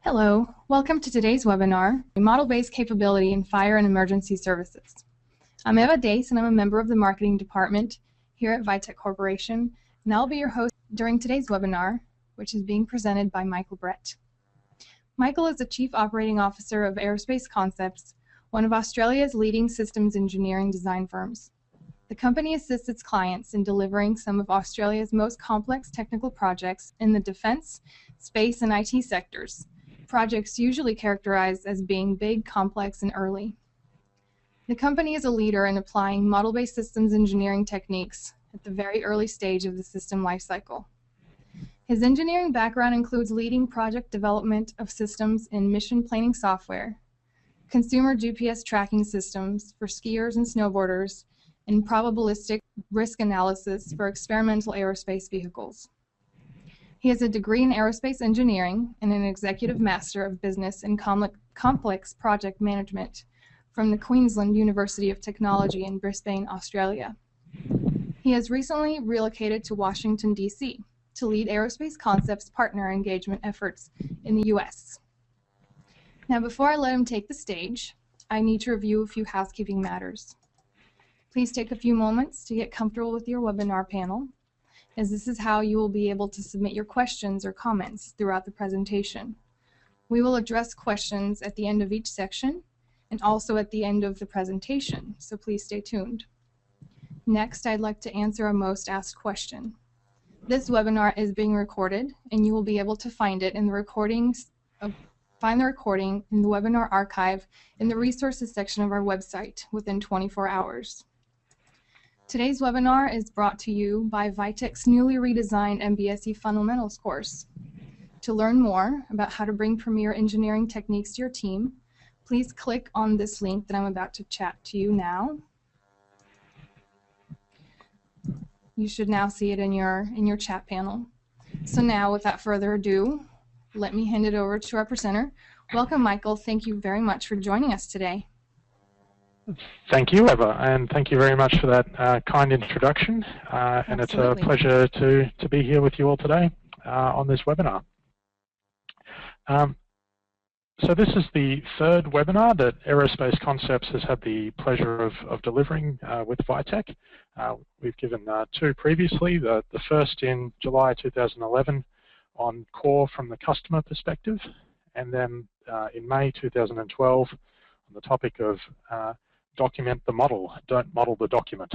Hello, welcome to today's webinar, Model-Based Capability in Fire and Emergency Services. I'm Eva Dace and I'm a member of the Marketing Department here at Vitech Corporation, and I'll be your host during today's webinar, which is being presented by Michael Brett. Michael is the Chief Operating Officer of Aerospace Concepts, one of Australia's leading systems engineering design firms. The company assists its clients in delivering some of Australia's most complex technical projects in the defense, space, and IT sectors. Projects usually characterized as being big, complex, and early. The company is a leader in applying model-based systems engineering techniques at the very early stage of the system lifecycle. His engineering background includes leading project development of systems in mission planning software, consumer GPS tracking systems for skiers and snowboarders, and probabilistic risk analysis for experimental aerospace vehicles. He has a degree in aerospace engineering and an executive master of business in complex project management from the Queensland University of Technology in Brisbane, Australia. He has recently relocated to Washington, D.C. to lead Aerospace Concepts partner engagement efforts in the U.S. Now, before I let him take the stage, I need to review a few housekeeping matters. Please take a few moments to get comfortable with your webinar panel, as this is how you will be able to submit your questions or comments throughout the presentation. We will address questions at the end of each section and also at the end of the presentation, so please stay tuned. Next, I'd like to answer a most asked question. This webinar is being recorded, and you will be able to find it in the recording in the webinar archive in the resources section of our website within 24 hours. Today's webinar is brought to you by Vitech's newly redesigned MBSE Fundamentals course. To learn more about how to bring premier engineering techniques to your team, please click on this link that I'm about to chat to you now. You should now see it in your chat panel. So now, without further ado, let me hand it over to our presenter. Welcome, Michael. Thank you very much for joining us today. Thank you, Eva, and thank you very much for that kind introduction. And it's a pleasure to be here with you all today on this webinar. So this is the third webinar that Aerospace Concepts has had the pleasure of delivering with Vitech. We've given two previously, the first in July 2011 on core from the customer perspective, and then in May 2012 on the topic of document the model, don't model the document.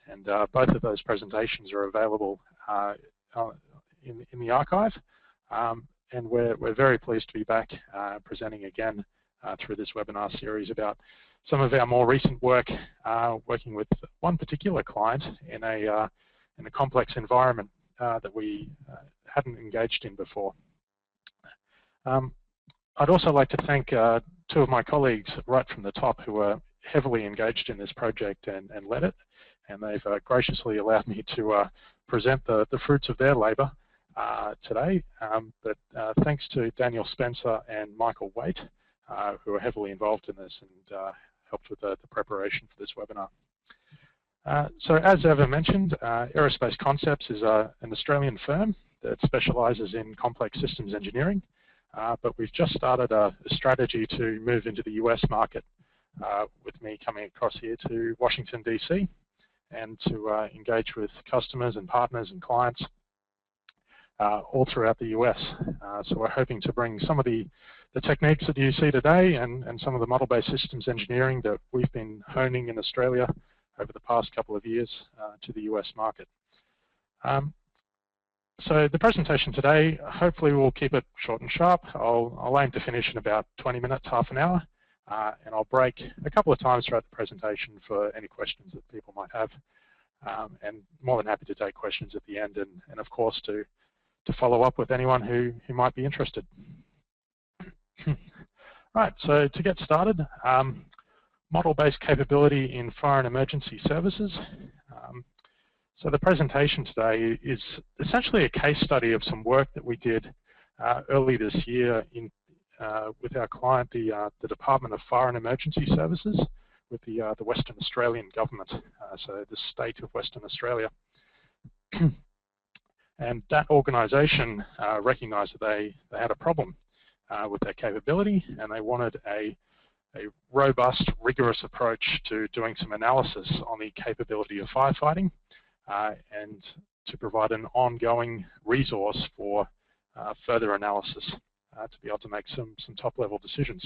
And both of those presentations are available in the archive. And we're very pleased to be back presenting again through this webinar series about some of our more recent work working with one particular client in a complex environment that we hadn't engaged in before. I'd also like to thank two of my colleagues right from the top who are heavily engaged in this project and led it, and they've graciously allowed me to present the fruits of their labor today. But thanks to Daniel Spencer and Michael Waite, who are heavily involved in this and helped with the preparation for this webinar. So as Eva mentioned, Aerospace Concepts is an Australian firm that specializes in complex systems engineering, but we've just started a strategy to move into the US market with me coming across here to Washington, D.C. and to engage with customers and partners and clients all throughout the US. So we're hoping to bring some of the techniques that you see today and some of the model-based systems engineering that we've been honing in Australia over the past couple of years to the US market. So the presentation today, hopefully we'll keep it short and sharp. I'll aim to finish in about 20 minutes, half an hour. And I'll break a couple of times throughout the presentation for any questions that people might have, and more than happy to take questions at the end, and of course to follow up with anyone who might be interested. Right, so to get started, model-based capability in fire and emergency services. So the presentation today is essentially a case study of some work that we did early this year with our client, the Department of Fire and Emergency Services, with the Western Australian government, so the state of Western Australia. And that organisation recognised that they had a problem with their capability, and they wanted a robust, rigorous approach to doing some analysis on the capability of firefighting and to provide an ongoing resource for further analysis to be able to make some top-level decisions.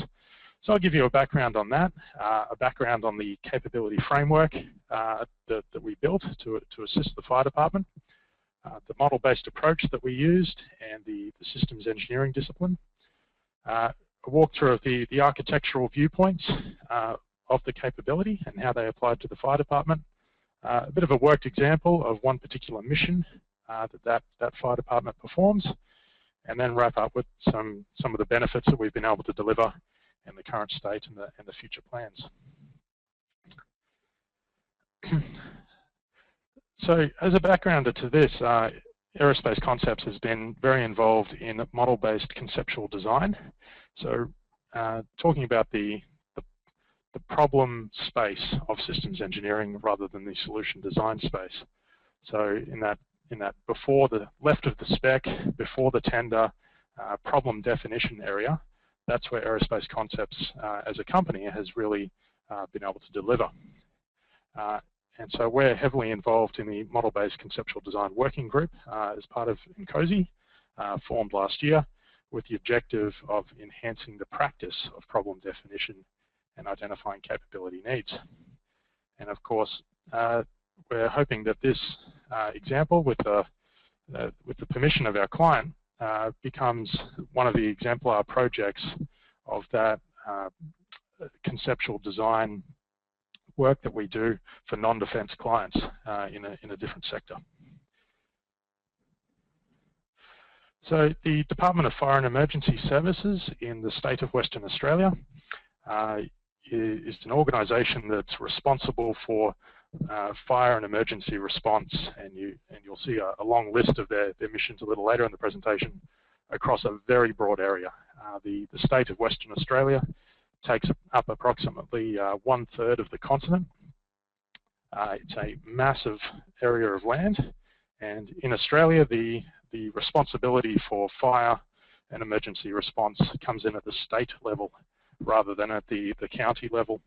So I'll give you a background on that, a background on the capability framework that we built to assist the fire department, the model-based approach that we used, and the systems engineering discipline. A walkthrough of the architectural viewpoints of the capability and how they applied to the fire department. A bit of a worked example of one particular mission that fire department performs, and then wrap up with some of the benefits that we've been able to deliver in the current state and the future plans. So as a backgrounder to this, Aerospace Concepts has been very involved in model-based conceptual design. So talking about the problem space of systems engineering rather than the solution design space. So in that before the left of the spec, before the tender, problem definition area, that's where Aerospace Concepts as a company has really been able to deliver. And so we're heavily involved in the model-based conceptual design working group as part of MCOSY, formed last year, with the objective of enhancing the practice of problem definition and identifying capability needs. And of course, we're hoping that this example, with the permission of our client, becomes one of the exemplar projects of that conceptual design work that we do for non-defense clients in a different sector. So the Department of Fire and Emergency Services in the state of Western Australia is an organisation that's responsible for fire and emergency response, and you'll see a long list of their missions a little later in the presentation across a very broad area. The state of Western Australia takes up approximately 1/3 of the continent. It's a massive area of land, and in Australia the responsibility for fire and emergency response comes in at the state level rather than at the county level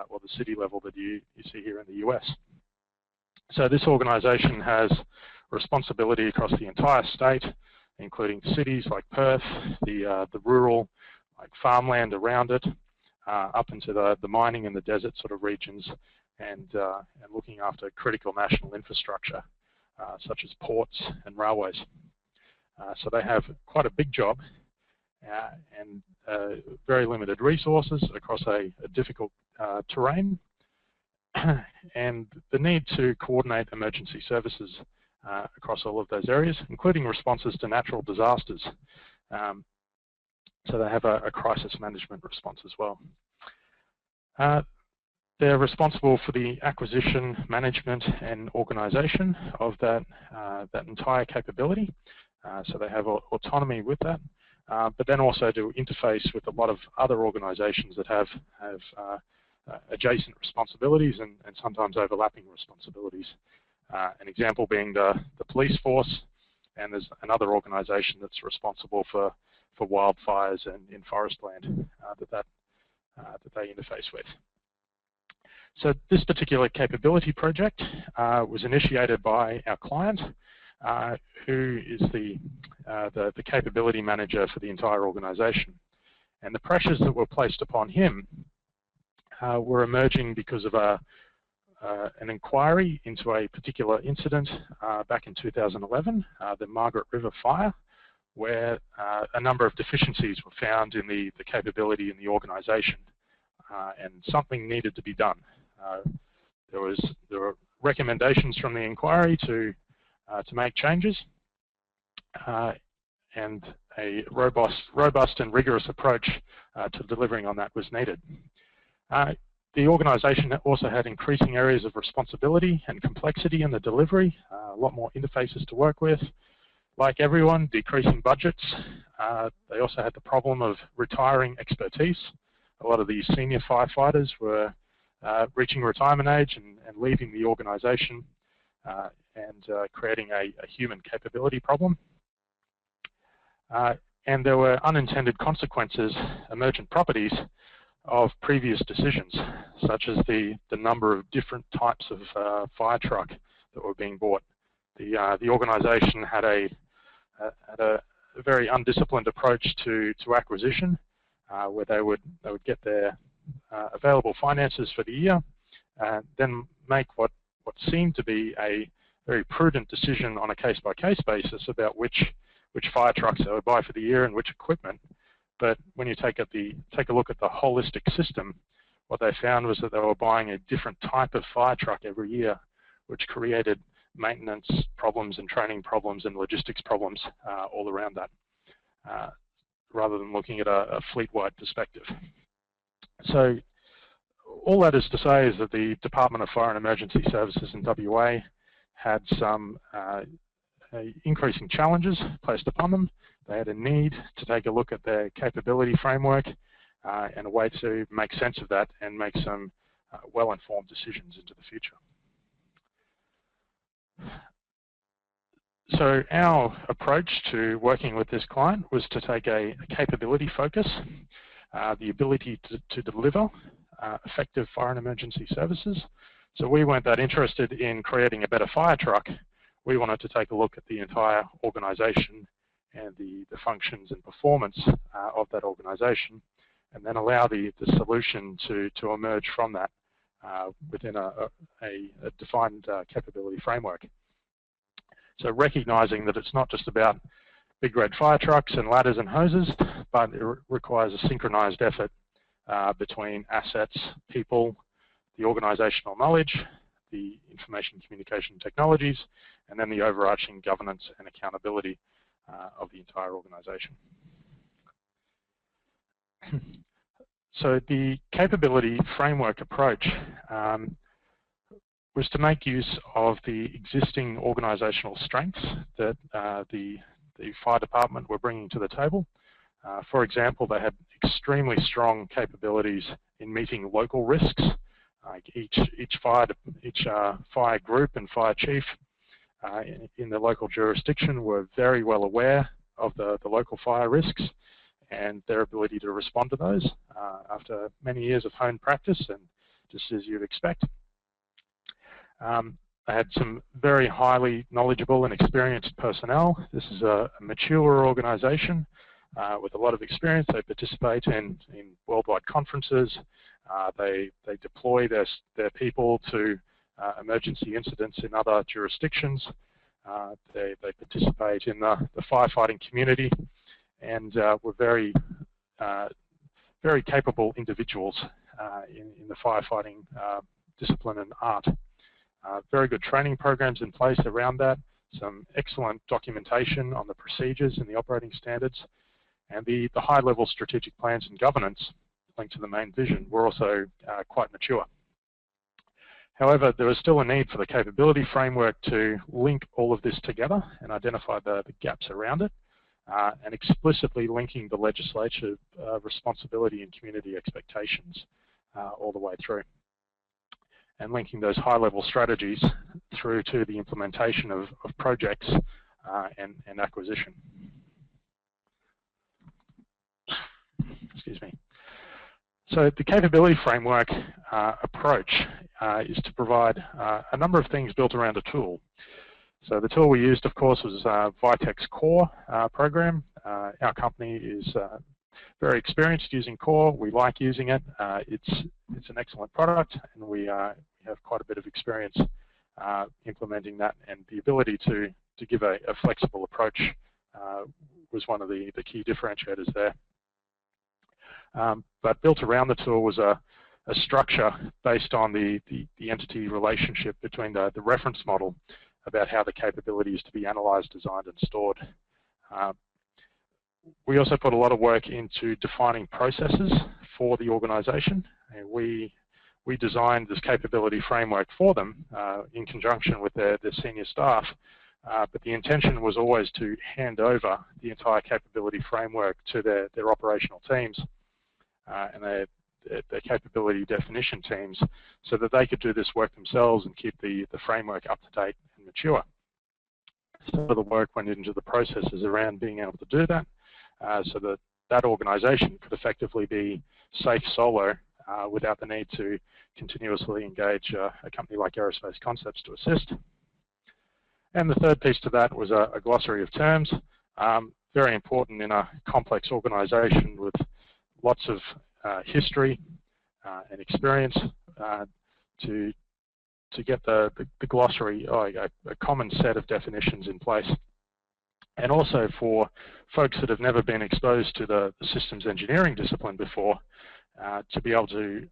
or the city level that you see here in the US. So this organisation has responsibility across the entire state, including cities like Perth, the rural, like farmland around it, up into the mining and the desert sort of regions, and looking after critical national infrastructure such as ports and railways. So they have quite a big job and very limited resources across a difficult terrain, and the need to coordinate emergency services across all of those areas, including responses to natural disasters. So they have a crisis management response as well. They're responsible for the acquisition, management, and organisation of that entire capability. So they have autonomy with that, but then also do interface with a lot of other organisations that have adjacent responsibilities and sometimes overlapping responsibilities. An example being the police force, and there's another organisation that's responsible for wildfires and in forest land that they interface with. So this particular capability project was initiated by our client, who is the capability manager for the entire organisation. And the pressures that were placed upon him were emerging because of an inquiry into a particular incident back in 2011, the Margaret River Fire, where a number of deficiencies were found in the capability in the organisation, and something needed to be done. There were recommendations from the inquiry to make changes, and a robust and rigorous approach to delivering on that was needed. The organisation also had increasing areas of responsibility and complexity in the delivery, a lot more interfaces to work with. Like everyone, decreasing budgets. They also had the problem of retiring expertise. A lot of these senior firefighters were reaching retirement age and leaving the organisation, and creating a human capability problem. and there were unintended consequences, emergent properties of previous decisions, such as the number of different types of fire truck that were being bought. The organisation had a very undisciplined approach to acquisition, where they would get their available finances for the year, then make what seemed to be a very prudent decision on a case-by-case basis about which fire trucks they would buy for the year and which equipment. But when you take a look at the holistic system, what they found was that they were buying a different type of fire truck every year, which created maintenance problems and training problems and logistics problems all around that, rather than looking at a fleet-wide perspective. So all that is to say is that the Department of Fire and Emergency Services in WA had some increasing challenges placed upon them. They had a need to take a look at their capability framework and a way to make sense of that and make some well-informed decisions into the future. So our approach to working with this client was to take a capability focus, the ability to deliver effective fire and emergency services. So we weren't that interested in creating a better fire truck. We wanted to take a look at the entire organisation and the functions and performance of that organisation, and then allow the solution to emerge from that within a defined capability framework. So recognising that it's not just about big red fire trucks and ladders and hoses, but it requires a synchronized effort between assets, people, the organisational knowledge, the information communication technologies, and then the overarching governance and accountability of the entire organisation. So the capability framework approach was to make use of the existing organisational strengths that the fire department were bringing to the table. For example, they had extremely strong capabilities in meeting local risks. Like each fire group and fire chief in the local jurisdiction were very well aware of the local fire risks and their ability to respond to those after many years of honed practice, and just as you'd expect. They had some very highly knowledgeable and experienced personnel. This is a mature organisation with a lot of experience. They participate in worldwide conferences. They deploy their people to emergency incidents in other jurisdictions. They participate in the firefighting community, and were very capable individuals in the firefighting discipline and art. Very good training programs in place around that, some excellent documentation on the procedures and the operating standards, and the high-level strategic plans and governance linked to the main vision were also quite mature. However, there was still a need for the capability framework to link all of this together and identify the gaps around it, and explicitly linking the legislative responsibility and community expectations all the way through, and linking those high-level strategies through to the implementation of projects and acquisition. Excuse me. So the capability framework approach is to provide a number of things built around a tool. So the tool we used, of course, was Vitech's Core program. Our company is very experienced using Core. We like using it. It's an excellent product, and we have quite a bit of experience implementing that. And the ability to give a flexible approach was one of the key differentiators there. But built around the tool was a structure based on the entity relationship between the reference model about how the capability is to be analysed, designed, and stored. We also put a lot of work into defining processes for the organisation, and we designed this capability framework for them in conjunction with their senior staff. But the intention was always to hand over the entire capability framework to their operational teams and their capability definition teams, so that they could do this work themselves and keep the framework up to date and mature. Some of the work went into the processes around being able to do that, so that that organization could effectively be safe solo without the need to continuously engage a company like Aerospace Concepts to assist. And the third piece to that was a glossary of terms, very important in a complex organization with lots of history and experience to get the glossary, a common set of definitions in place. And also for folks that have never been exposed to the systems engineering discipline before, to be able to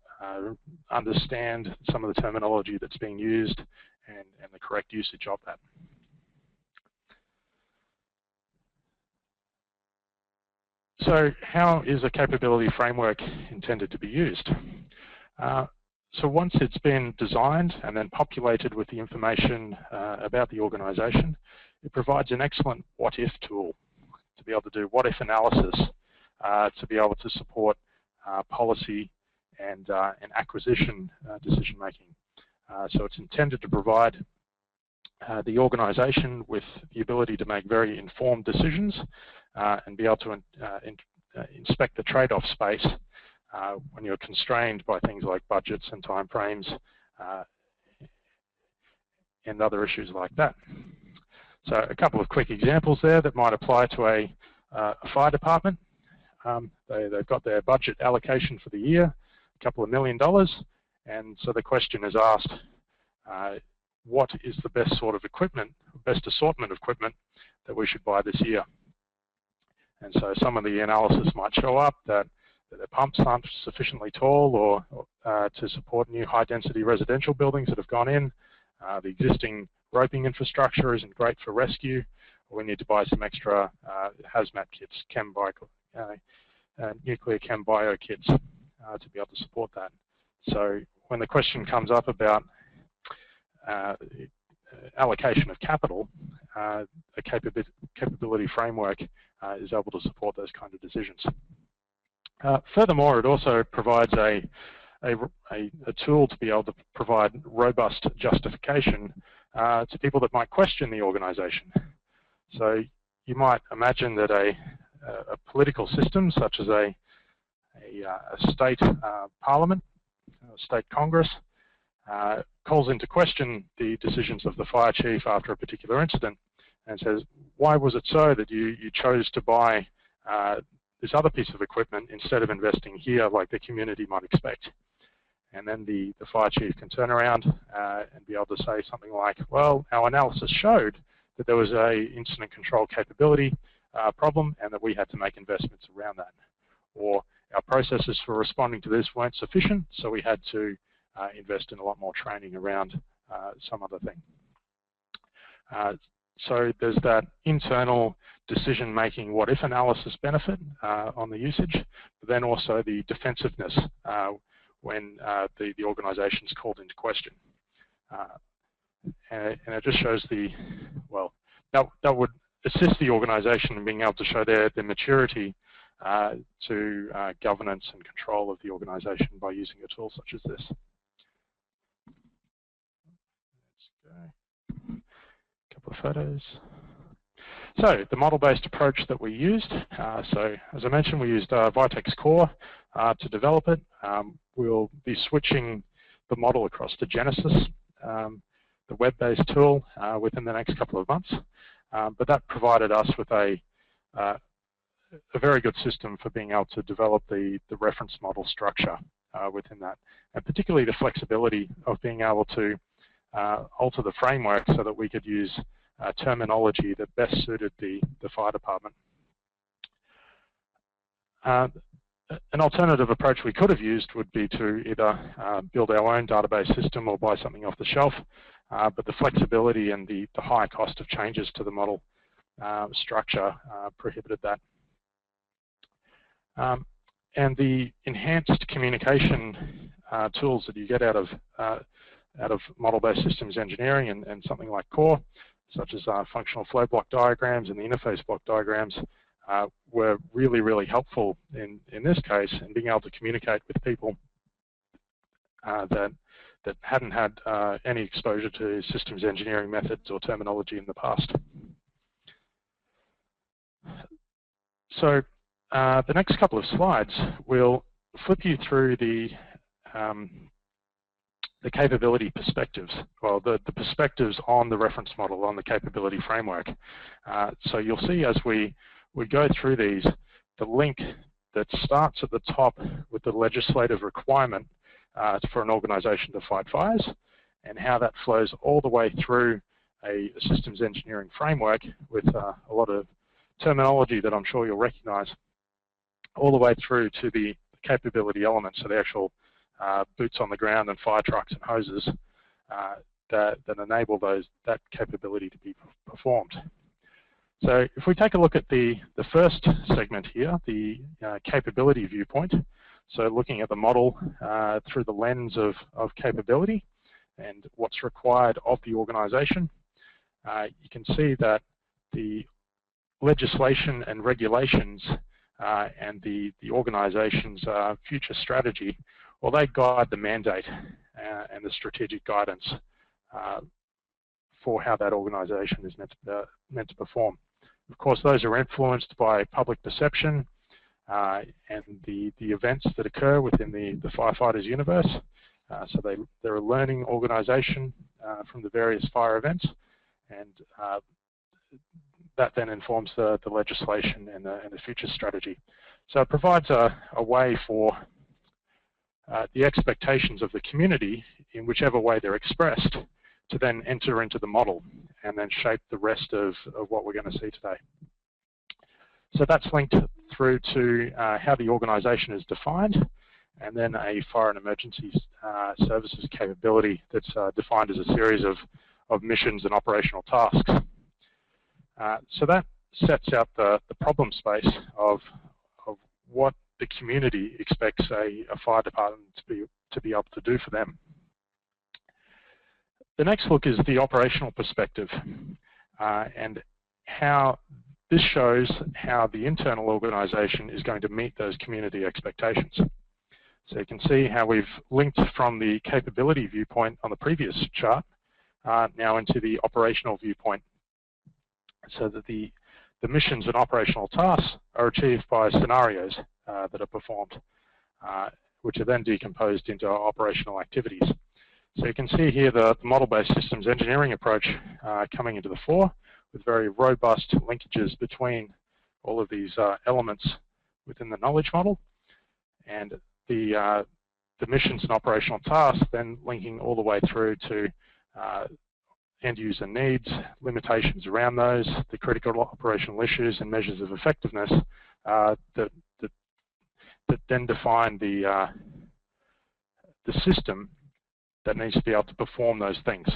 understand some of the terminology that's being used and the correct usage of that. So how is a capability framework intended to be used? So once it's been designed and then populated with the information about the organization, it provides an excellent what-if tool to be able to do what-if analysis, to be able to support policy and acquisition decision-making. So it's intended to provide the organization with the ability to make very informed decisions and be able to inspect the trade-off space when you're constrained by things like budgets and timeframes and other issues like that. So a couple of quick examples there that might apply to a fire department. They've got their budget allocation for the year, a couple of $1 million, and so the question is asked, what is the best sort of equipment, best assortment of equipment that we should buy this year? And so some of the analysis might show up that the pumps aren't sufficiently tall or to support new high-density residential buildings that have gone in. The existing roping infrastructure isn't great for rescue, or we need to buy some extra hazmat kits, nuclear chem bio kits to be able to support that. So when the question comes up about allocation of capital, a capability framework is able to support those kind of decisions. Furthermore, it also provides a tool to be able to provide robust justification to people that might question the organization. So you might imagine that a political system such as a state parliament, a state congress, calls into question the decisions of the fire chief after a particular incident and says, why was it so that you chose to buy this other piece of equipment instead of investing here like the community might expect? And then the fire chief can turn around and be able to say something like, well, our analysis showed that there was a incident control capability problem and that we had to make investments around that. Or our processes for responding to this weren't sufficient, so we had to invest in a lot more training around some other thing. So there's that internal decision-making what-if analysis benefit on the usage, but then also the defensiveness when the organization is called into question. And it just shows that would assist the organization in being able to show their maturity to governance and control of the organization by using a tool such as this. Couple of photos. So the model-based approach that we used, so as I mentioned, we used Vitech's core to develop it. We'll be switching the model across to GENESYS, the web-based tool, within the next couple of months. But that provided us with a very good system for being able to develop the reference model structure within that, and particularly the flexibility of being able to alter the framework so that we could use terminology that best suited the fire department. An alternative approach we could have used would be to either build our own database system or buy something off the shelf, but the flexibility and the high cost of changes to the model structure prohibited that. And the enhanced communication tools that you get out of model-based systems engineering and something like core, such as functional flow block diagrams and the interface block diagrams, were really, really helpful in this case in being able to communicate with people that hadn't had any exposure to systems engineering methods or terminology in the past. So the next couple of slides will flip you through the capability perspectives, well, the perspectives on the reference model, on the capability framework. So you'll see as we go through these, the link that starts at the top with the legislative requirement for an organization to fight fires, and how that flows all the way through a systems engineering framework with a lot of terminology that I'm sure you'll recognize, all the way through to the capability elements, so the actual boots on the ground and fire trucks and hoses that enable that capability to be performed. So if we take a look at the first segment here, the capability viewpoint, so looking at the model through the lens of capability and what's required of the organization, you can see that the legislation and regulations and the organization's future strategy, well, they guide the mandate and the strategic guidance for how that organization is meant to perform. Of course, those are influenced by public perception and the events that occur within the firefighters universe. So they're a learning organization from the various fire events, and that then informs the legislation and the future strategy. So it provides a way for the expectations of the community, in whichever way they're expressed, to then enter into the model and then shape the rest of what we're going to see today. So that's linked through to how the organization is defined, and then a fire and emergency services capability that's defined as a series of missions and operational tasks. So that sets out the problem space of what the community expects a fire department to be able to do for them. The next look is the operational perspective, and how this shows how the internal organization is going to meet those community expectations. So you can see how we've linked from the capability viewpoint on the previous chart now into the operational viewpoint, so that the missions and operational tasks are achieved by scenarios that are performed, which are then decomposed into operational activities. So you can see here the model-based systems engineering approach coming into the fore, with very robust linkages between all of these elements within the knowledge model, and the missions and operational tasks then linking all the way through to end user needs, limitations around those, the critical operational issues and measures of effectiveness that then define the system that needs to be able to perform those things.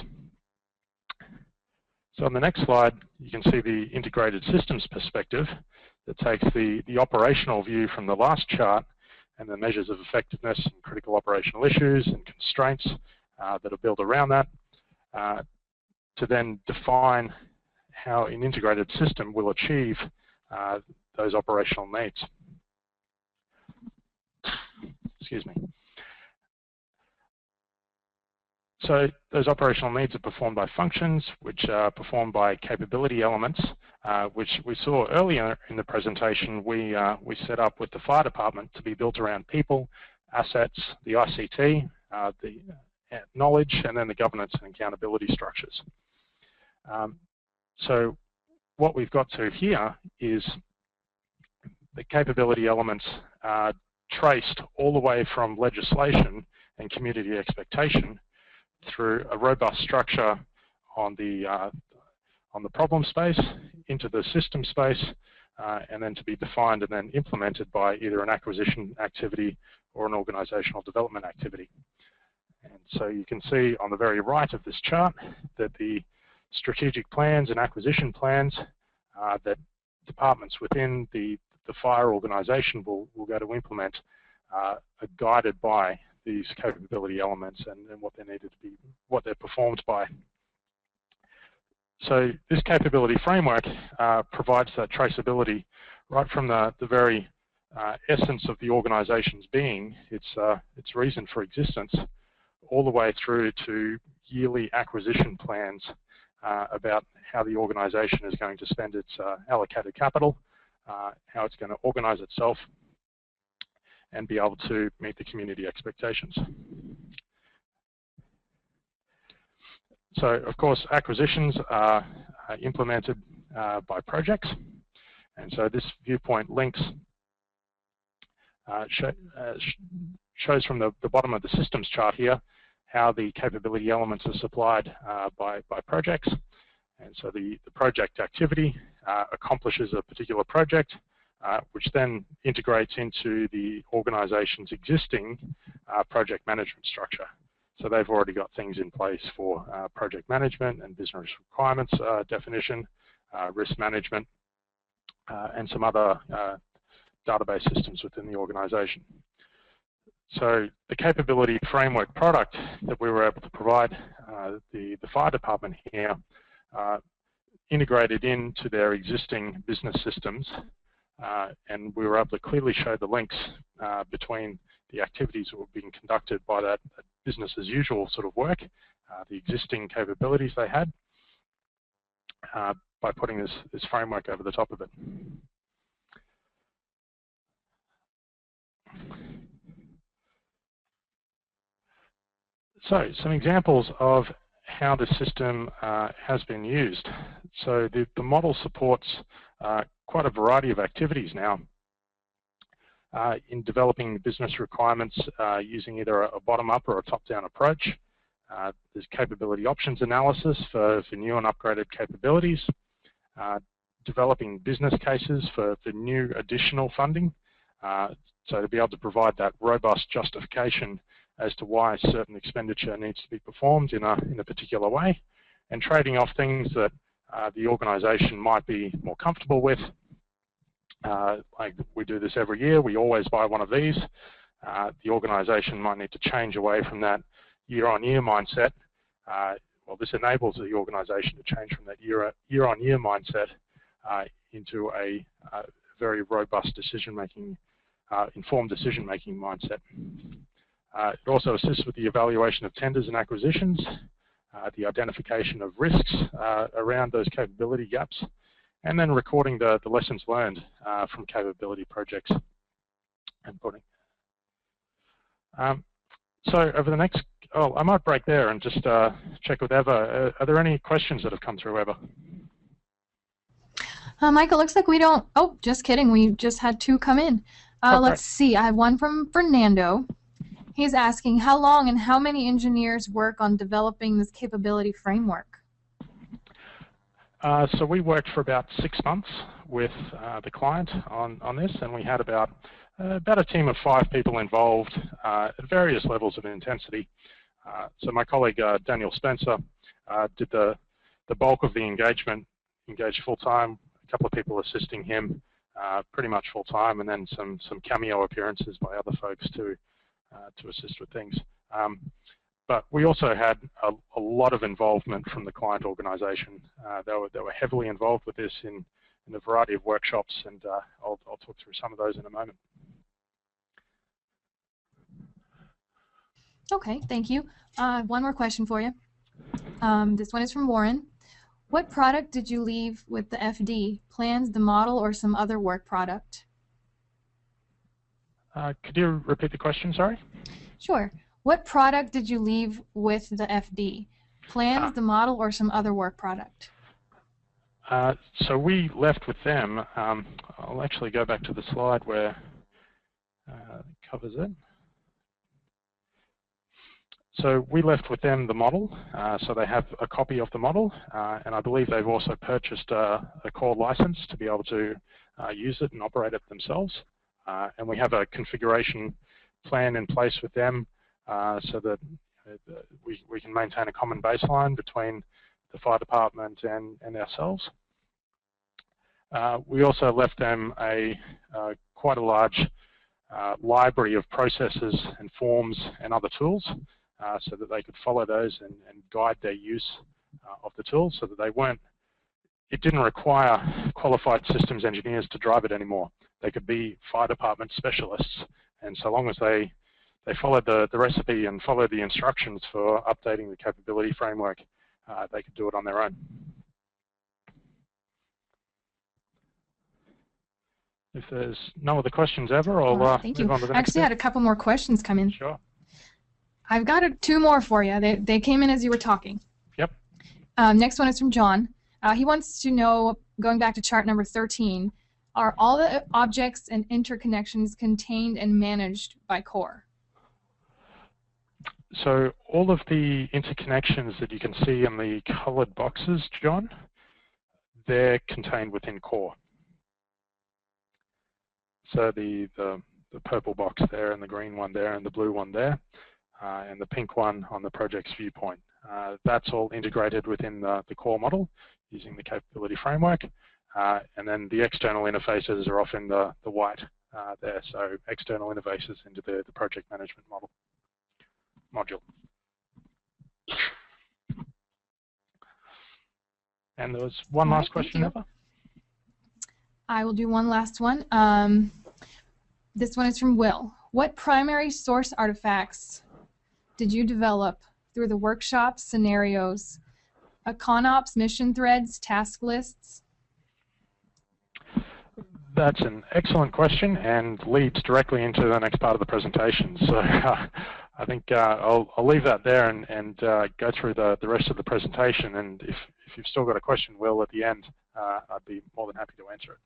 So on the next slide, you can see the integrated systems perspective that takes the operational view from the last chart and the measures of effectiveness and critical operational issues and constraints that are built around that to then define how an integrated system will achieve those operational needs. Excuse me. So those operational needs are performed by functions, which are performed by capability elements, which we saw earlier in the presentation. We set up with the fire department to be built around people, assets, the ICT, the knowledge, and then the governance and accountability structures. So what we've got to here is the capability elements traced all the way from legislation and community expectation through a robust structure on the problem space, into the system space, and then to be defined and then implemented by either an acquisition activity or an organizational development activity. And so you can see on the very right of this chart that the strategic plans and acquisition plans that departments within the fire organization will go to implement are guided by these capability elements and what they needed to be, what they're performed by. So this capability framework provides that traceability right from the very essence of the organization's being, its reason for existence, all the way through to yearly acquisition plans about how the organization is going to spend its allocated capital how it's going to organize itself, and be able to meet the community expectations. So, of course, acquisitions are implemented by projects, and so this viewpoint links shows from the bottom of the systems chart here how the capability elements are supplied by projects. And so the project activity accomplishes a particular project, which then integrates into the organization's existing project management structure. So they've already got things in place for project management and business requirements definition, risk management, and some other database systems within the organization. So the capability framework product that we were able to provide the fire department here integrated into their existing business systems, and we were able to clearly show the links between the activities that were being conducted by that business as usual sort of work, the existing capabilities they had, by putting this framework over the top of it. So some examples of how the system has been used. So the model supports quite a variety of activities now in developing business requirements using either a bottom-up or a top-down approach. There's capability options analysis for new and upgraded capabilities, developing business cases for new additional funding, so to be able to provide that robust justification as to why certain expenditure needs to be performed in a particular way, and trading off things that the organization might be more comfortable with. Like we do this every year, we always buy one of these. The organization might need to change away from that year-on-year mindset. Well, this enables the organization to change from that year-on-year mindset into a very robust decision-making, informed decision-making mindset. It also assists with the evaluation of tenders and acquisitions, the identification of risks around those capability gaps, and then recording the lessons learned from capability projects and putting. So over the next, I might break there and just check with Eva. Are there any questions that have come through, Eva? Michael, looks like we don't, oh, just kidding. We just had two come in. Let's see. I have one from Fernando. He's asking, how long and how many engineers work on developing this capability framework? So we worked for about 6 months with the client on this, and we had about a team of 5 people involved at various levels of intensity. So my colleague Daniel Spencer did the bulk of the engagement, engaged full-time, a couple of people assisting him pretty much full-time, and then some cameo appearances by other folks to assist with things. But we also had a lot of involvement from the client organization. They were heavily involved with this in a variety of workshops, and I'll talk through some of those in a moment. Okay, thank you. One more question for you. This one is from Warren. What product did you leave with the FD? Plans, the model, or some other work product? Could you repeat the question, sorry? Sure. What product did you leave with the FD? Plans, the model, or some other work product? So we left with them. I'll actually go back to the slide where it covers it. So we left with them the model, so they have a copy of the model, and I believe they've also purchased a core license to be able to use it and operate it themselves. And we have a configuration plan in place with them so that we can maintain a common baseline between the fire department and ourselves. We also left them quite a large library of processes and forms and other tools so that they could follow those and guide their use of the tools, so that it didn't require qualified systems engineers to drive it anymore. They could be fire department specialists, and so long as they followed the recipe and followed the instructions for updating the capability framework, they could do it on their own. if there's no other questions ever, I'll thank move you. on to the I next actually bit. had a couple more questions come in. Sure. I've got two more for you. They came in as you were talking. Yep. Next one is from John. He wants to know, going back to chart number 13, are all the objects and interconnections contained and managed by core? So all of the interconnections that you can see in the colored boxes, John, they're contained within core. So the purple box there, and the green one there, and the blue one there, and the pink one on the project's viewpoint. That's all integrated within the core model using the capability framework. And then the external interfaces are off in the white there. So external interfaces into the project management module. And there was one last question, Eva. I will do one last one. This one is from Will. What primary source artifacts did you develop through the workshops, scenarios, ConOps, mission threads, task lists? That's an excellent question and leads directly into the next part of the presentation. So I think I'll leave that there and go through the rest of the presentation. And if you've still got a question, Will, at the end, I'd be more than happy to answer it.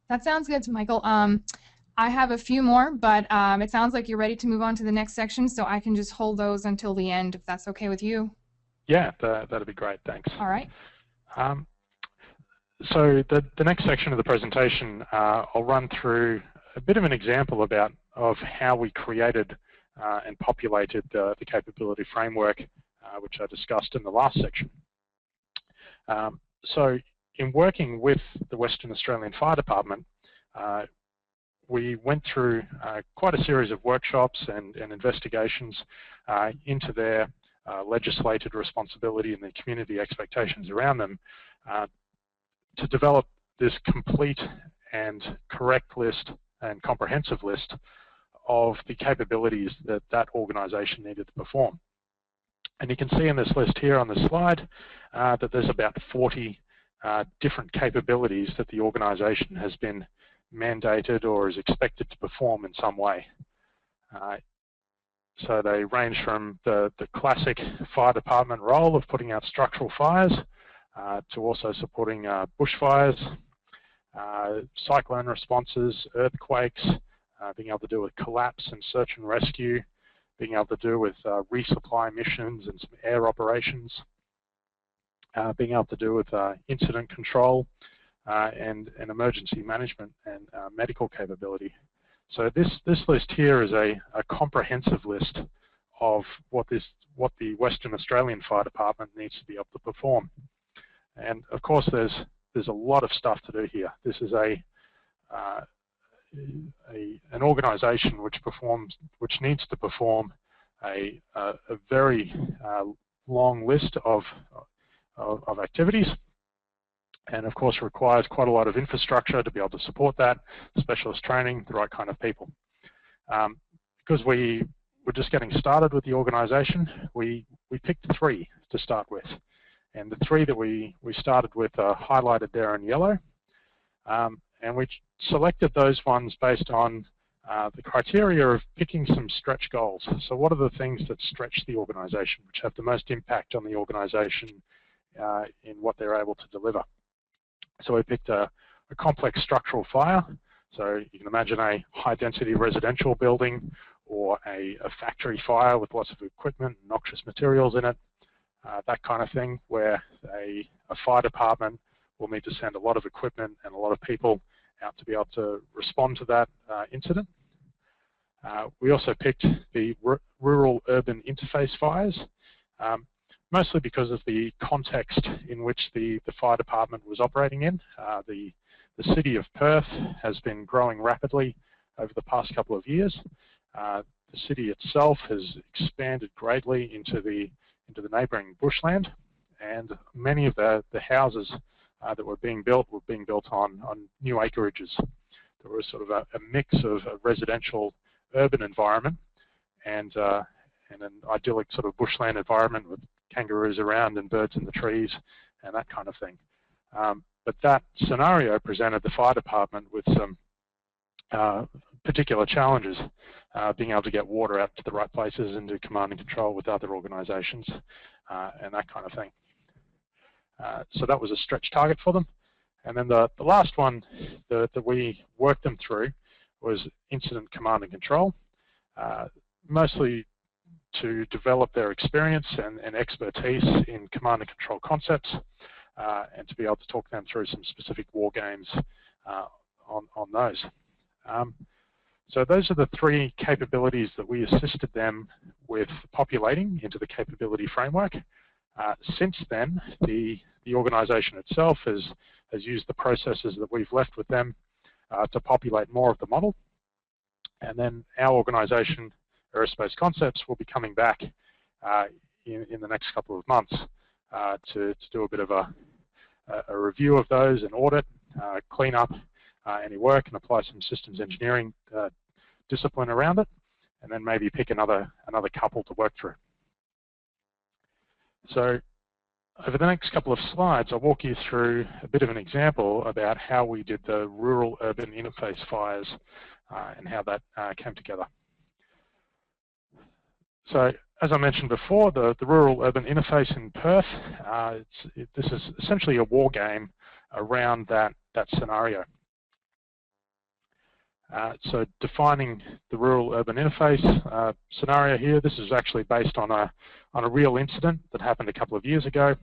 That sounds good, Michael. I have a few more, but it sounds like you're ready to move on to the next section, so I can just hold those until the end, if that's okay with you. Yeah, that'd be great. Thanks. All right. So the next section of the presentation, I'll run through a bit of an example of how we created and populated the capability framework, which I discussed in the last section. So in working with the Western Australian Fire Department, we went through quite a series of workshops and investigations into their legislated responsibility and the community expectations around them to develop this complete and correct list and comprehensive list of the capabilities that that organization needed to perform. And you can see in this list here on the slide that there's about 40 different capabilities that the organization has been mandated or is expected to perform in some way. So they range from the classic fire department role of putting out structural fires to also supporting bushfires, cyclone responses, earthquakes, being able to do with collapse and search and rescue, being able to do with resupply missions and some air operations, being able to do with incident control and emergency management and medical capability. So this list here is a comprehensive list of what the Western Australian Fire Department needs to be able to perform. And of course, there's a lot of stuff to do here. This is an organisation which needs to perform a very long list of activities, and of course requires quite a lot of infrastructure to be able to support that, specialist training, the right kind of people. Because we were just getting started with the organisation, we picked 3 to start with. And the 3 that we started with are highlighted there in yellow. And we selected those ones based on the criteria of picking some stretch goals. So what are the things that stretch the organisation, which have the most impact on the organisation in what they're able to deliver? So we picked a complex structural fire. So you can imagine a high-density residential building or a factory fire with lots of equipment and noxious materials in it. That kind of thing, where a fire department will need to send a lot of equipment and a lot of people out to be able to respond to that incident. We also picked the rural-urban interface fires, mostly because of the context in which the fire department was operating in. The city of Perth has been growing rapidly over the past couple of years. The city itself has expanded greatly into the neighbouring bushland, and many of the houses that were being built on new acreages. There was sort of a mix of a residential urban environment and an idyllic sort of bushland environment with kangaroos around and birds in the trees and that kind of thing. But that scenario presented the fire department with some particular challenges, being able to get water out to the right places and do command and control with other organisations and that kind of thing. So that was a stretch target for them. And then the last one that we worked them through was incident command and control, mostly to develop their experience and expertise in command and control concepts, and to be able to talk them through some specific war games on those. So those are the three capabilities that we assisted them with populating into the capability framework. Since then, the organisation itself has used the processes that we've left with them to populate more of the model. And then our organisation, Aerospace Concepts, will be coming back in the next couple of months to do a bit of a review of those and audit, clean up any work and apply some systems engineering discipline around it, and then maybe pick another couple to work through. So over the next couple of slides, I'll walk you through a bit of an example about how we did the rural-urban interface fires and how that came together. So as I mentioned before, the rural-urban interface in Perth, this is essentially a war game around that scenario. So defining the rural-urban interface scenario here, this is actually based on a real incident that happened a couple of years ago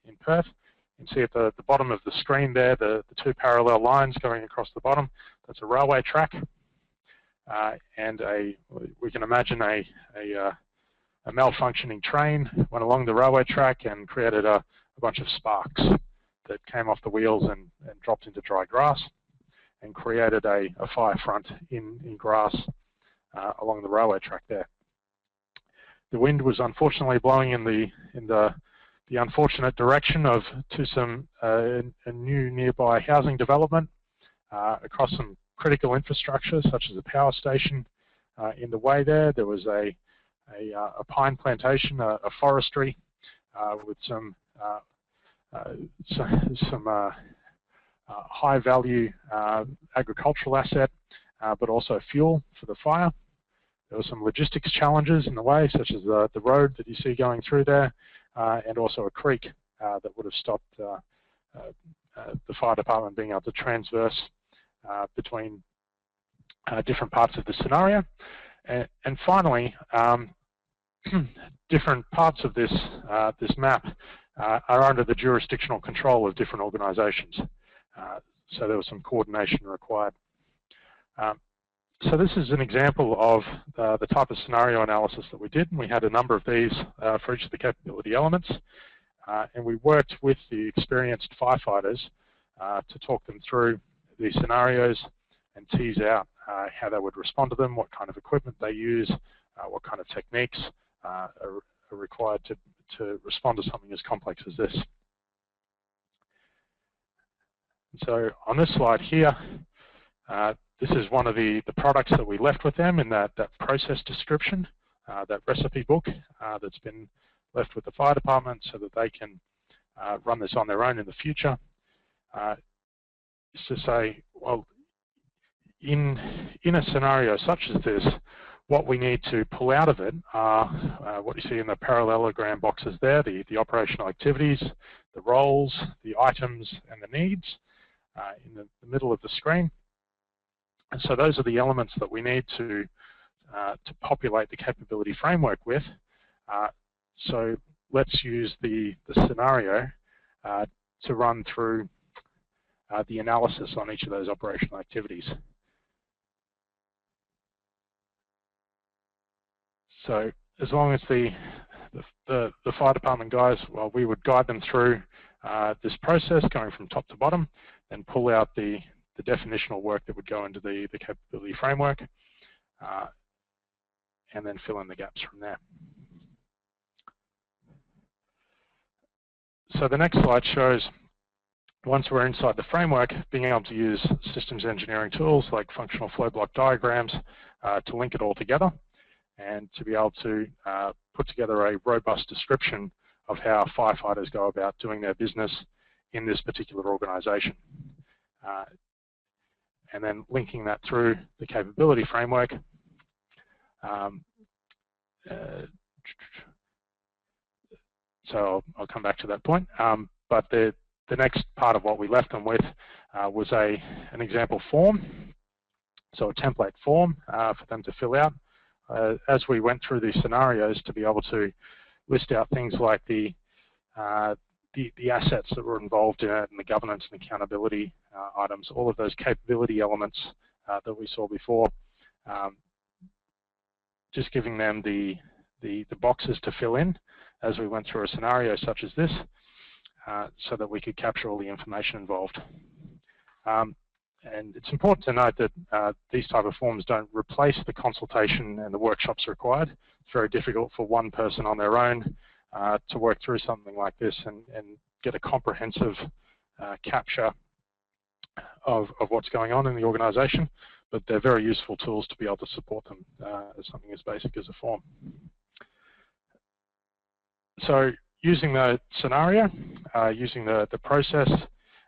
in Perth. You can see at the bottom of the screen there, the two parallel lines going across the bottom. That's a railway track, and we can imagine a malfunctioning train went along the railway track and created a bunch of sparks that came off the wheels and dropped into dry grass, and created a fire front in grass along the railway track there. The wind was unfortunately blowing in the unfortunate direction to some a new nearby housing development across some critical infrastructure such as a power station. In the way there was a pine plantation, a forestry with some high value agricultural asset, but also fuel for the fire. There were some logistics challenges in the way, such as the road that you see going through there, and also a creek that would have stopped the fire department being able to transverse between different parts of the scenario. And finally, different parts of this map are under the jurisdictional control of different organisations. So there was some coordination required. So this is an example of the type of scenario analysis that we did, and we had a number of these for each of the capability elements. And we worked with the experienced firefighters to talk them through these scenarios and tease out how they would respond to them, what kind of equipment they use, what kind of techniques are required to respond to something as complex as this. So on this slide here, this is one of the products that we left with them in that process description, that recipe book that's been left with the fire department so that they can run this on their own in the future. Is to say, well, in a scenario such as this, what we need to pull out of it are what you see in the parallelogram boxes there, the operational activities, the roles, the items, and the needs in the middle of the screen. And so those are the elements that we need to populate the capability framework with. So let's use the scenario to run through the analysis on each of those operational activities. So as long as the fire department guys, well, we would guide them through this process going from top to bottom and pull out the definitional work that would go into the capability framework and then fill in the gaps from there. So the next slide shows, once we're inside the framework, being able to use systems engineering tools like functional flow block diagrams to link it all together and to be able to put together a robust description of how firefighters go about doing their business in this particular organization. And then linking that through the capability framework. So I'll come back to that point. But the next part of what we left them with was an example form, so a template form for them to fill out. As we went through these scenarios, to be able to list out things like the assets that were involved in it and the governance and accountability items, all of those capability elements that we saw before, just giving them the boxes to fill in as we went through a scenario such as this, so that we could capture all the information involved. And it's important to note that these type of forms don't replace the consultation and the workshops required. It's very difficult for one person on their own to work through something like this and get a comprehensive capture of what's going on in the organization, but they're very useful tools to be able to support them as something as basic as a form. So using the scenario, using the process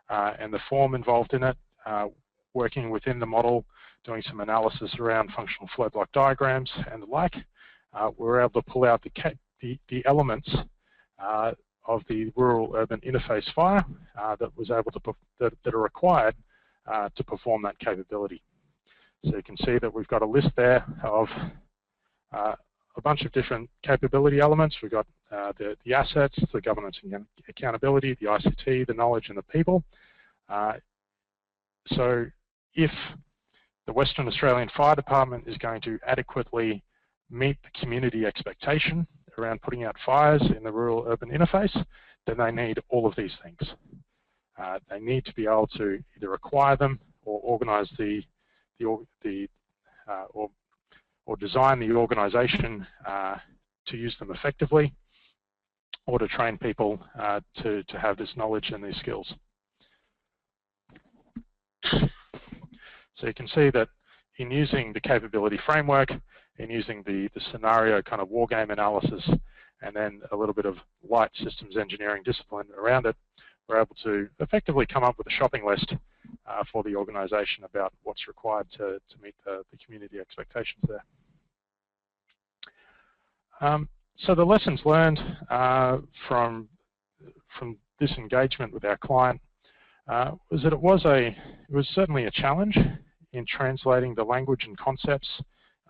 and the form involved in it, working within the model, doing some analysis around functional flow block diagrams and the like, we were able to pull out the elements of the rural-urban interface fire that was able to that are required to perform that capability. So you can see that we've got a list there of a bunch of different capability elements. We've got the assets, the governance and accountability, the ICT, the knowledge, and the people. So if the Western Australian Fire Department is going to adequately meet the community expectation around putting out fires in the rural-urban interface, then they need all of these things. They need to be able to either acquire them or organise or design the organisation to use them effectively, or to train people to have this knowledge and these skills. So you can see that in using the capability framework, in using the scenario kind of war game analysis, and then a little bit of light systems engineering discipline around it, we're able to effectively come up with a shopping list for the organisation about what's required to meet the community expectations there. So the lessons learned from this engagement with our client was that it was certainly a challenge in translating the language and concepts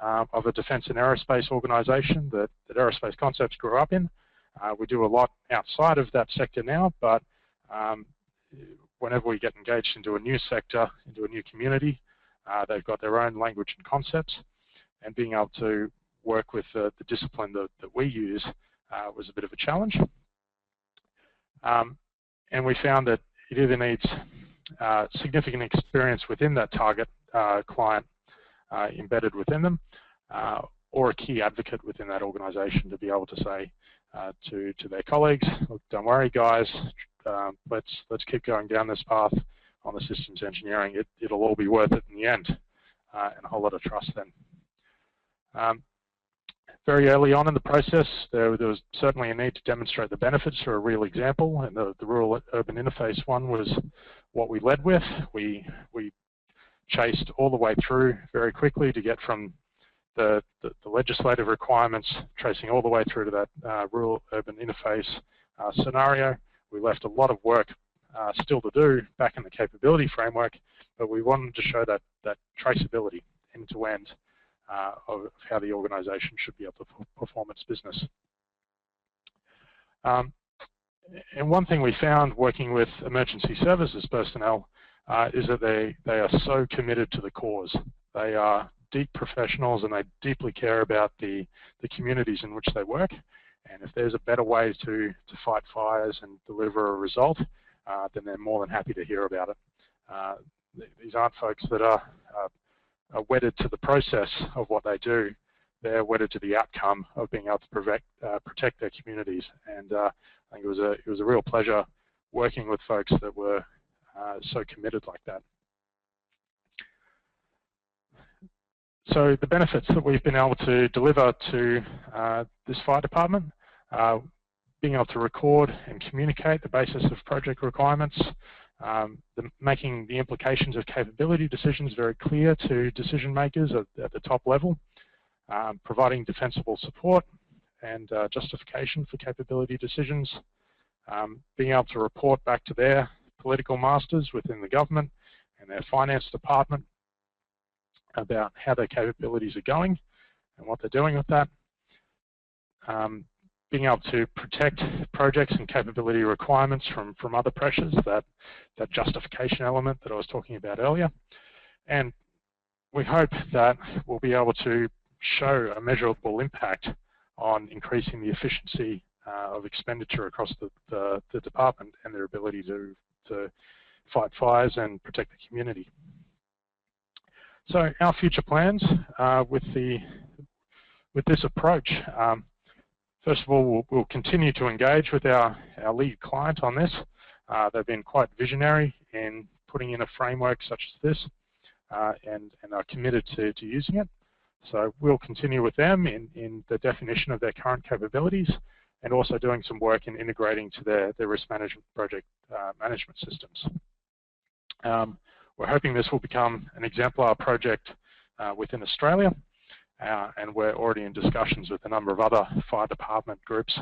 of a defence and aerospace organisation that Aerospace Concepts grew up in. We do a lot outside of that sector now, but whenever we get engaged into a new sector, into a new community, they've got their own language and concepts, and being able to work with the discipline that we use was a bit of a challenge. And we found that it either needs significant experience within that target client embedded within them, or a key advocate within that organisation to be able to say to their colleagues, look, don't worry guys, let's keep going down this path on the systems engineering. It'll all be worth it in the end, and a whole lot of trust then. Very early on in the process, there was certainly a need to demonstrate the benefits for a real example, and the rural-urban interface one was what we led with. We chased all the way through very quickly to get from the legislative requirements, tracing all the way through to that rural-urban interface scenario. We left a lot of work still to do back in the capability framework, but we wanted to show that traceability end-to-end of how the organisation should be able to perform its business. And one thing we found working with emergency services personnel is that they are so committed to the cause. They are deep professionals and they deeply care about the communities in which they work. And if there's a better way to fight fires and deliver a result, then they're more than happy to hear about it. These aren't folks that are wedded to the process of what they do. They're wedded to the outcome of being able to protect their communities. And I think it was a real pleasure working with folks that were so committed like that. So the benefits that we've been able to deliver to this fire department, being able to record and communicate the basis of project requirements, making the implications of capability decisions very clear to decision makers at the top level, providing defensible support and justification for capability decisions, being able to report back to their political masters within the government and their finance department about how their capabilities are going and what they're doing with that. Being able to protect projects and capability requirements from other pressures, that justification element that I was talking about earlier. And we hope that we'll be able to show a measurable impact on increasing the efficiency of expenditure across the department and their ability to fight fires and protect the community. So our future plans with this approach, first of all, we'll continue to engage with our lead client on this. They've been quite visionary in putting in a framework such as this and are committed to using it. So we'll continue with them in the definition of their current capabilities and also doing some work in integrating to their risk management project management systems. We're hoping this will become an exemplar project within Australia, and we're already in discussions with a number of other fire department groups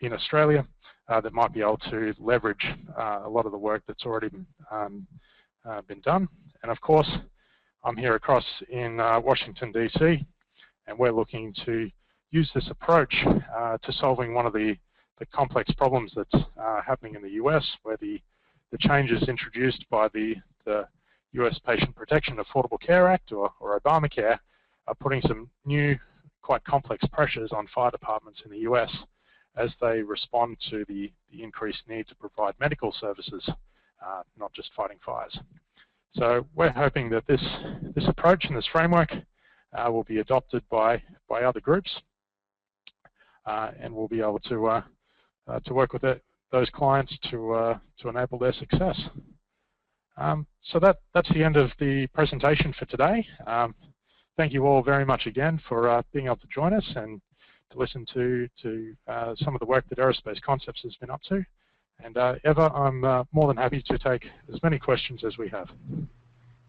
in Australia that might be able to leverage a lot of the work that's already been done. And of course, I'm here across in Washington, DC, and we're looking to use this approach to solving one of the complex problems that's happening in the US, where the changes introduced by the US Patient Protection Affordable Care Act, or Obamacare, are putting some new, quite complex pressures on fire departments in the US as they respond to the increased need to provide medical services, not just fighting fires. So we're hoping that this approach and this framework will be adopted by other groups, and we'll be able to work with those clients to enable their success. So that's the end of the presentation for today. Thank you all very much again for being able to join us and to listen to some of the work that Aerospace Concepts has been up to. And Eva, I'm more than happy to take as many questions as we have.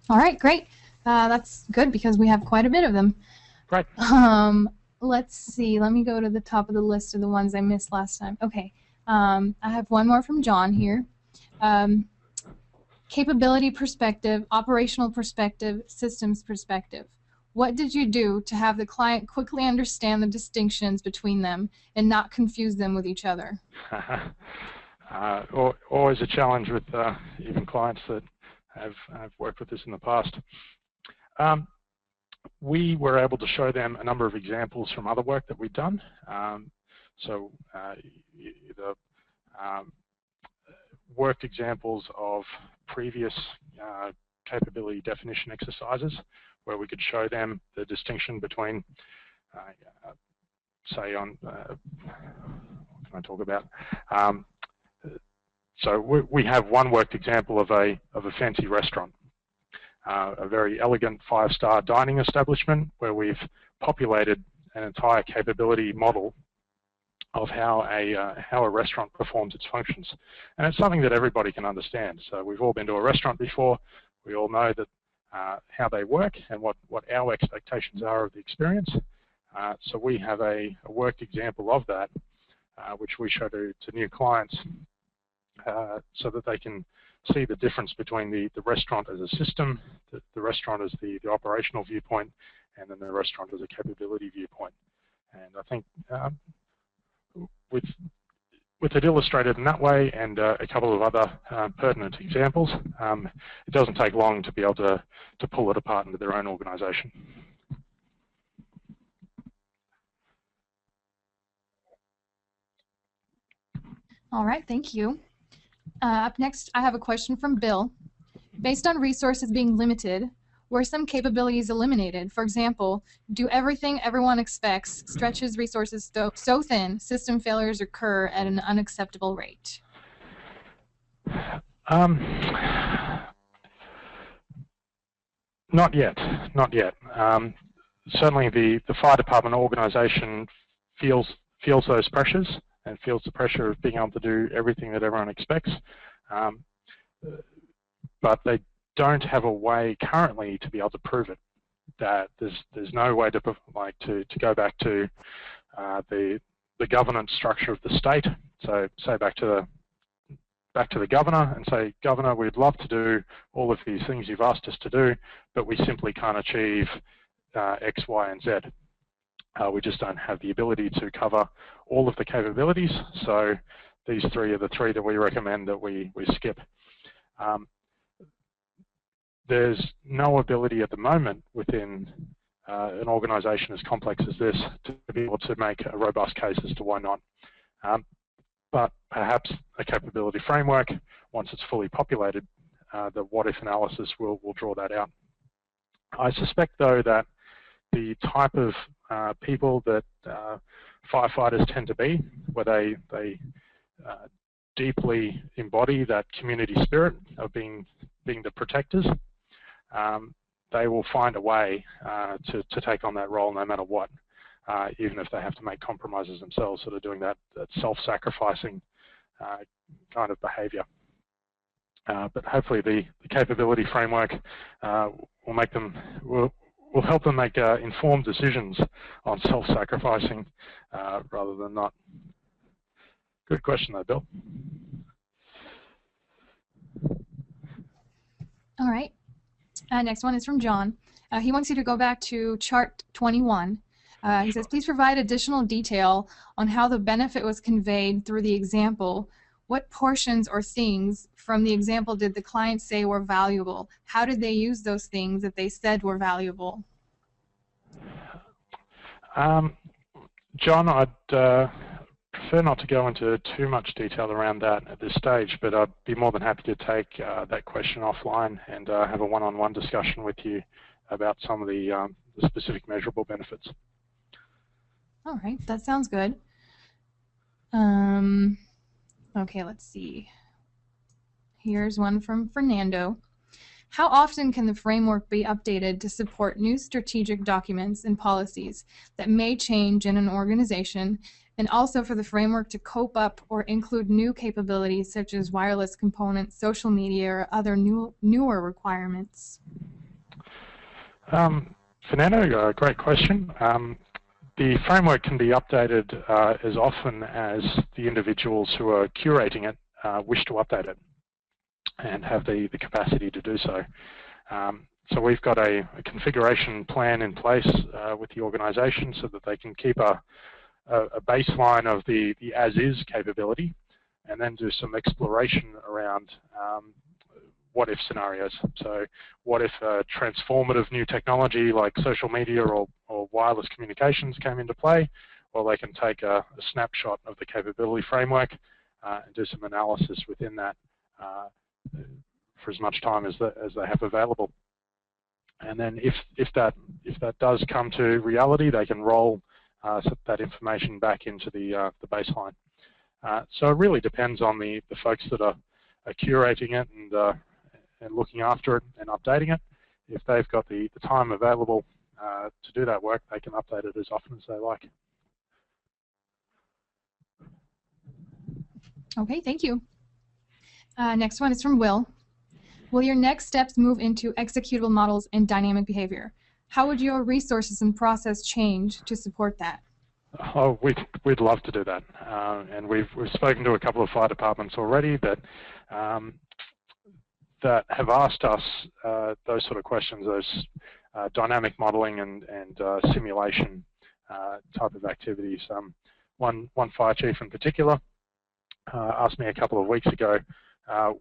All right, great. That's good because we have quite a bit of them. Great. Let's see. Let me go to the top of the list of the ones I missed last time. Okay. I have one more from John here. Capability perspective, operational perspective, systems perspective. What did you do to have the client quickly understand the distinctions between them and not confuse them with each other? Always a challenge with even clients that have worked with this in the past. We were able to show them a number of examples from other work that we've done. So the worked examples of previous capability definition exercises where we could show them the distinction between, say, on, what can I talk about? So we have one worked example of a fancy restaurant, a very elegant 5-star dining establishment where we've populated an entire capability model of how a restaurant performs its functions. And it's something that everybody can understand. So we've all been to a restaurant before. We all know that how they work and what our expectations are of the experience. So we have a worked example of that, which we show to new clients so that they can see the difference between the restaurant as a system, the restaurant as the operational viewpoint, and then the restaurant as a capability viewpoint. And I think with it illustrated in that way and a couple of other pertinent examples, it doesn't take long to be able to pull it apart into their own organization. All right, thank you. Up next, I have a question from Bill. Based on resources being limited, were some capabilities eliminated? For example, do everything everyone expects stretches resources so thin, system failures occur at an unacceptable rate? Not yet, not yet. Certainly the fire department organization feels feels those pressures and feels the pressure of being able to do everything that everyone expects, but they don't have a way currently to be able to prove it. That there's no way to go back to the governance structure of the state. So say back to the governor and say, Governor, we'd love to do all of these things you've asked us to do, but we simply can't achieve X, Y, and Z. We just don't have the ability to cover all of the capabilities. So these three are the three that we recommend that we skip. There's no ability at the moment within an organisation as complex as this to be able to make a robust case as to why not. But perhaps a capability framework, once it's fully populated, the what-if analysis will draw that out. I suspect, though, that the type of people that firefighters tend to be, where they deeply embody that community spirit of being the protectors, they will find a way to take on that role no matter what, even if they have to make compromises themselves, sort of doing that self-sacrificing kind of behaviour. But hopefully the capability framework will help them make informed decisions on self-sacrificing rather than not. Good question though, Bill. All right. Next one is from John. He wants you to go back to chart 21. He says, please provide additional detail on how the benefit was conveyed through the example. What portions or things from the example did the client say were valuable? How did they use those things that they said were valuable? John, I'd prefer not to go into too much detail around that at this stage, but I'd be more than happy to take that question offline and have a one-on-one discussion with you about some of the specific measurable benefits. All right, that sounds good. Okay, let's see. Here's one from Fernando. How often can the framework be updated to support new strategic documents and policies that may change in an organization, and also for the framework to cope up or include new capabilities such as wireless components, social media, or other newer requirements? Fernando, great question. The framework can be updated as often as the individuals who are curating it wish to update it and have the capacity to do so. So we've got a configuration plan in place with the organisation so that they can keep a baseline of the as-is capability and then do some exploration around what-if scenarios. So what if a transformative new technology like social media or wireless communications came into play? Well, they can take a snapshot of the capability framework and do some analysis within that for as much time as they have available. And then if that does come to reality, they can roll that information back into the baseline. So it really depends on the folks that are curating it and looking after it and updating it. If they've got the time available to do that work, they can update it as often as they like. Okay, thank you. Next one is from Will. Will your next steps move into executable models and dynamic behavior? How would your resources and process change to support that? Oh, we'd love to do that, and we've spoken to a couple of fire departments already that have asked us those sort of questions, those dynamic modeling and simulation type of activities. One fire chief in particular asked me a couple of weeks ago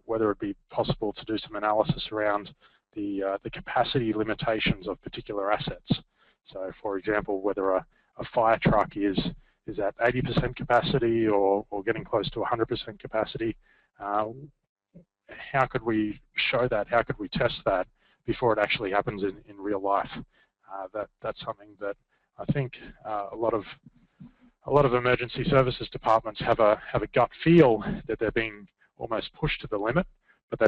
whether it be possible to do some analysis around the capacity limitations of particular assets. So, for example, whether a fire truck is at 80% capacity or getting close to 100% capacity. How could we show that? How could we test that before it actually happens in real life? That's something that I think a lot of emergency services departments have a gut feel that they're being almost pushed to the limit, but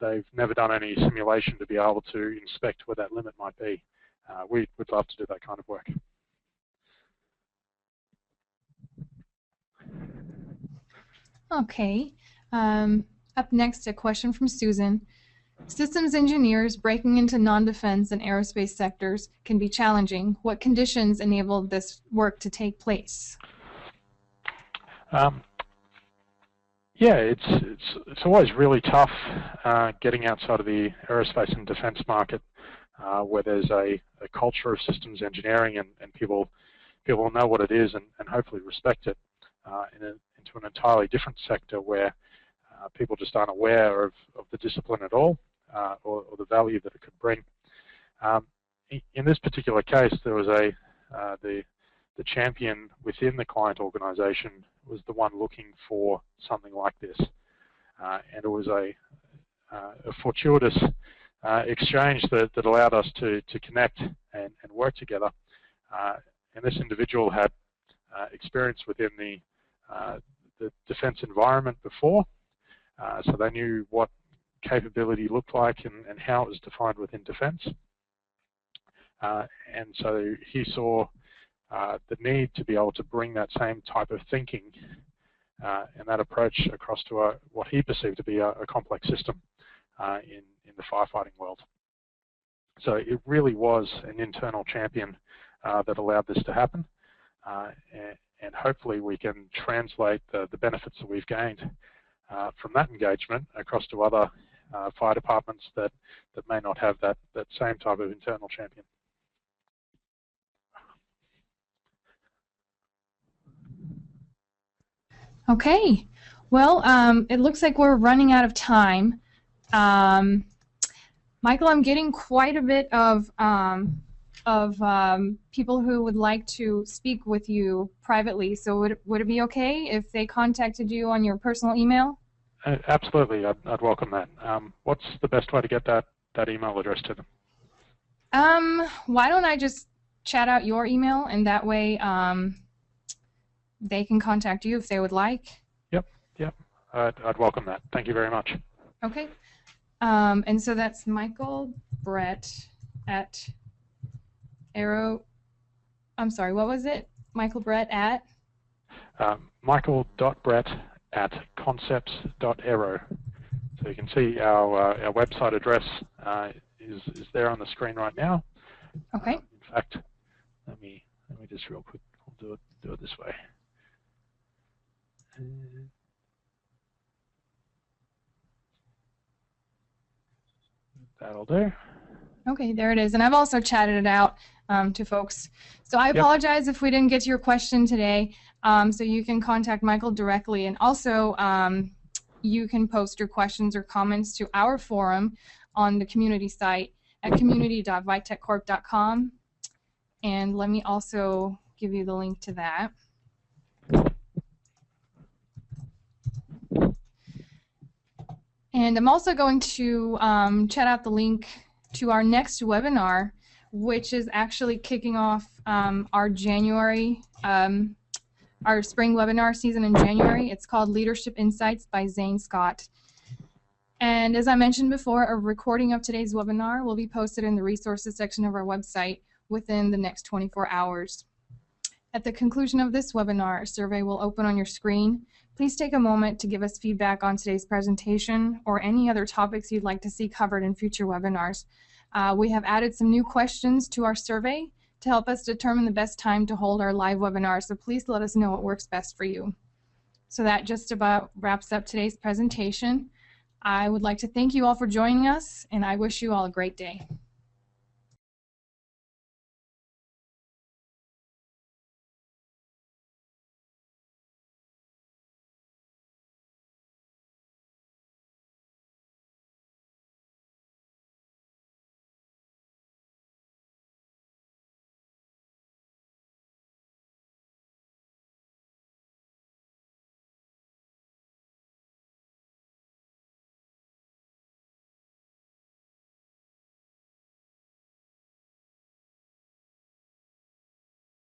they've never done any simulation to be able to inspect where that limit might be. We'd love to do that kind of work. Okay. Up next, a question from Susan. Systems engineers breaking into non-defense and aerospace sectors can be challenging. What conditions enable this work to take place? Yeah, it's always really tough getting outside of the aerospace and defense market where there's a culture of systems engineering and people know what it is and hopefully respect it into an entirely different sector where people just aren't aware of the discipline at all or the value that it could bring. In this particular case, there was the champion within the client organization was the one looking for something like this. And it was a fortuitous exchange that allowed us to connect and work together. And this individual had experience within the defense environment before, so they knew what capability looked like and how it was defined within defense. And so he saw the need to be able to bring that same type of thinking and that approach across to what he perceived to be a complex system in the firefighting world. So it really was an internal champion that allowed this to happen, and hopefully we can translate the benefits that we've gained from that engagement across to other fire departments that may not have that same type of internal champion. Okay, well, it looks like we're running out of time. Michael, I'm getting quite a bit of people who would like to speak with you privately, so would it be okay if they contacted you on your personal email? Absolutely, I'd welcome that. What's the best way to get that email address to them? Why don't I just chat out your email, and that way they can contact you if they would like. Yep. I'd welcome that. Thank you very much. Okay. And so that's Michael Brett at I'm sorry, what was it? Michael Brett at? Michael.brett@concepts.aero. So you can see our website address is there on the screen right now. Okay. In fact, let me just real quick. We'll do it this way. That'll do. Okay, there it is. And I've also chatted it out to folks. So I apologize if we didn't get to your question today. So you can contact Michael directly. And also, you can post your questions or comments to our forum on the community site at community.vitechcorp.com. And let me also give you the link to that. And I'm also going to chat out the link to our next webinar, which is actually kicking off our January, our spring webinar season in January. It's called Leadership Insights by Zane Scott. And as I mentioned before, a recording of today's webinar will be posted in the resources section of our website within the next 24 hours. At the conclusion of this webinar, a survey will open on your screen. Please take a moment to give us feedback on today's presentation or any other topics you'd like to see covered in future webinars. We have added some new questions to our survey to help us determine the best time to hold our live webinar, so please let us know what works best for you. So that just about wraps up today's presentation. I would like to thank you all for joining us, and I wish you all a great day.